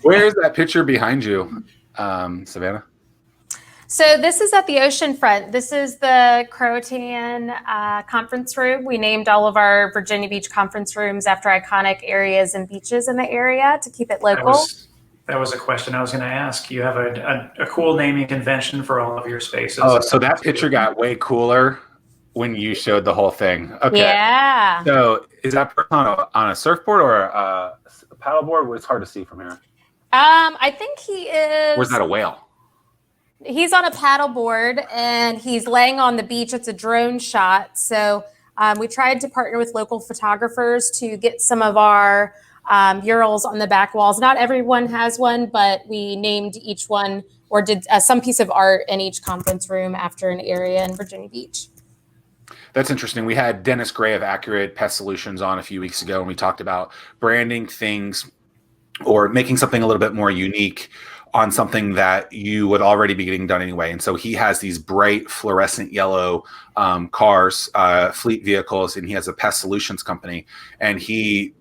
Where's that picture behind you, Savannah? So this is at the ocean front. This is the Croatan conference room. We named all of our Virginia Beach conference rooms after iconic areas and beaches in the area to keep it local. That was a question I was going to ask. You have a cool naming convention for all of your spaces. Oh, so that picture got way cooler when you showed the whole thing. Okay. Yeah. So is that person on a surfboard or a paddleboard? It's hard to see from here. I think he is. Or is that a whale? He's on a paddleboard and he's laying on the beach. It's a drone shot. So we tried to partner with local photographers to get some of our murals on the back walls. Not everyone has one, but we named each one or did some piece of art in each conference room after an area in Virginia Beach. That's interesting. We had Dennis Gray of Accurate Pest Solutions on a few weeks ago, and we talked about branding things or making something a little bit more unique on something that you would already be getting done anyway. And so he has these bright fluorescent yellow cars, fleet vehicles, and he has a pest solutions company. And he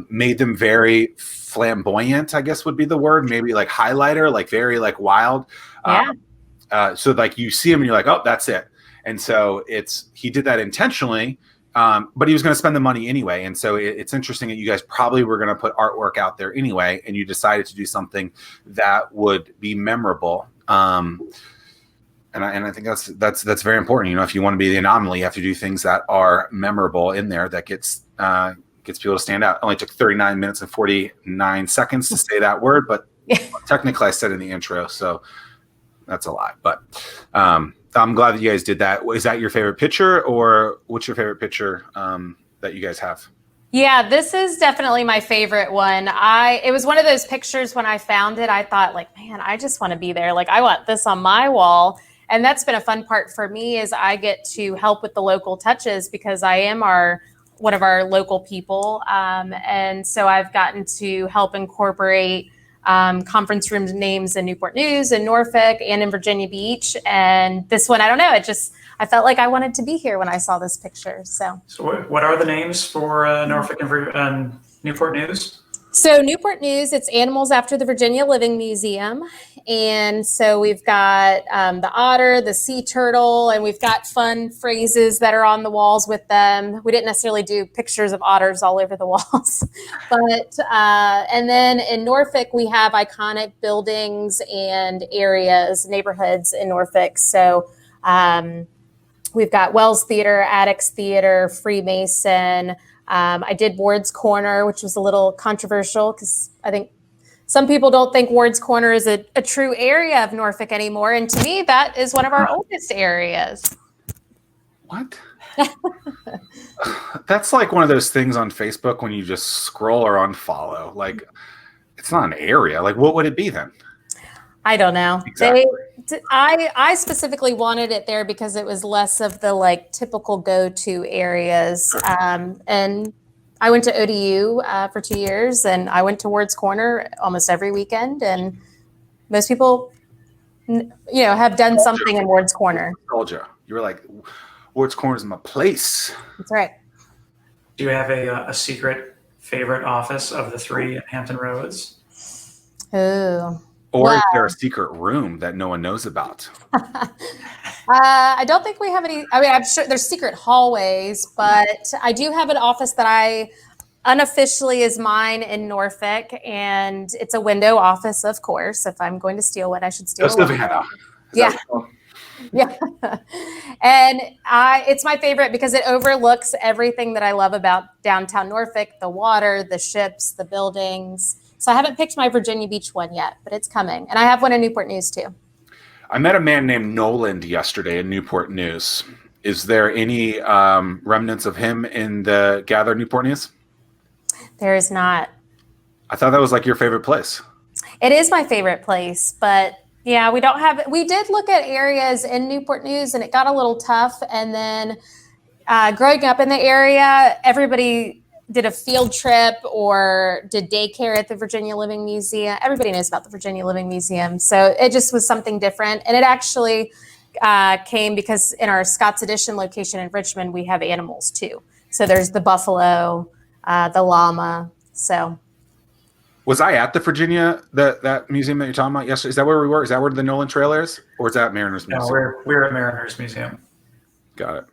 made them very flamboyant, I guess would be the word, maybe like highlighter, like very like wild. Yeah. So like you see him and you're like, oh, that's it. And so he did that intentionally, but he was going to spend the money anyway. And so it's interesting that you guys probably were going to put artwork out there anyway, and you decided to do something that would be memorable. And I think that's very important. You know, if you want to be the anomaly, you have to do things that are memorable in there that gets people to stand out. It only took 39 minutes and 49 seconds to say that word, but technically I said in the intro, so that's a lot. But I'm glad that you guys did that. Is that your favorite picture, or what's your favorite picture that you guys have? Yeah, this is definitely my favorite one. It was one of those pictures when I found it, I thought like, man, I just want to be there. Like I want this on my wall. And that's been a fun part for me is I get to help with the local touches because I am one of our local people. And so I've gotten to help incorporate conference room names in Newport News and Norfolk and in Virginia Beach. And this one, I don't know, I felt like I wanted to be here when I saw this picture. So what are the names for Norfolk and Newport News? So Newport News, it's animals after the Virginia Living Museum. And so we've got the otter, the sea turtle, and we've got fun phrases that are on the walls with them. We didn't necessarily do pictures of otters all over the walls. But and then in Norfolk, we have iconic buildings and areas, neighborhoods in Norfolk. So we've got Wells Theater, Attucks Theater, Freemason. I did Ward's Corner, which was a little controversial because I think some people don't think Ward's Corner is a true area of Norfolk anymore. And to me, that is one of our oldest areas. What? That's like one of those things on Facebook when you just scroll or unfollow. Like, it's not an area. Like, what would it be then? I don't know. Exactly. I specifically wanted it there because it was less of the like typical go-to areas. And I went to ODU for 2 years, and I went to Ward's Corner almost every weekend. And most people, have done something in Ward's Corner. You were like, Ward's Corner is my place. That's right. Do you have a secret favorite office of the three at Hampton Roads? Ooh. Or is there a secret room that no one knows about? I don't think we have any. I mean, I'm sure there's secret hallways, but I do have an office that I unofficially is mine in Norfolk, and it's a window office, of course. If I'm going to steal one, I should steal one. Yeah. Yeah. And it's my favorite because it overlooks everything that I love about downtown Norfolk, the water, the ships, the buildings. So I haven't picked my Virginia Beach one yet, but it's coming. And I have one in Newport News too. I met a man named Noland yesterday in Newport News. Is there any remnants of him in the Gather Newport News? There is not. I thought that was like your favorite place. It is my favorite place, but yeah, we did look at areas in Newport News and it got a little tough. And then growing up in the area, everybody did a field trip or did daycare at the Virginia Living Museum. Everybody knows about the Virginia Living Museum. So it just was something different. And it actually came because in our Scott's Addition location in Richmond, we have animals too. So there's the buffalo, the llama. So Was I at the Virginia that museum that you're talking about yesterday? Is that where we were? Is that where the Nolan Trail is, or is that Mariners No, Museum? we're at Mariners Museum. Got it.